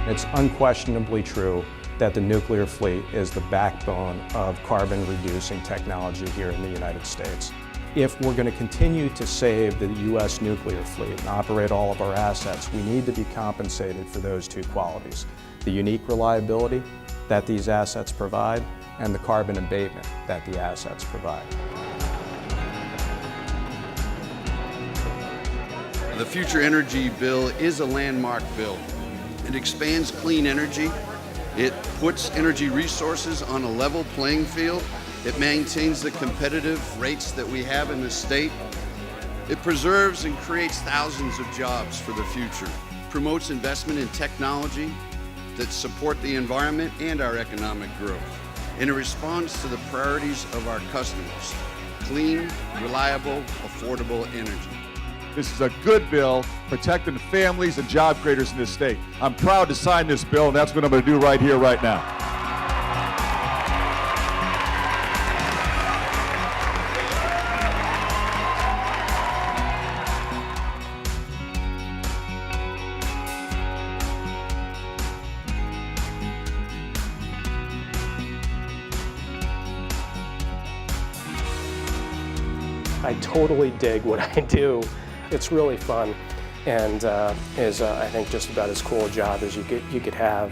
It's unquestionably true that the nuclear fleet is the backbone of carbon-reducing technology here in the United States. If we're going to continue to save the U.S. nuclear fleet and operate all of our assets, we need to be compensated for those two qualities: the unique reliability that these assets provide and the carbon abatement that the assets provide. The Future Energy Bill is a landmark bill. It expands clean energy. It puts energy resources on a level playing field. It maintains the competitive rates that we have in the state. It preserves and creates thousands of jobs for the future. Promotes investment in technology that support the environment and our economic growth. And it responds to the priorities of our customers: clean, reliable, affordable energy. This is a good bill protecting families and job creators in this state. I'm proud to sign this bill, and that's what I'm going to do right here, right now. I totally dig what I do. It's really fun and is, I think, just about as cool a job as you could have.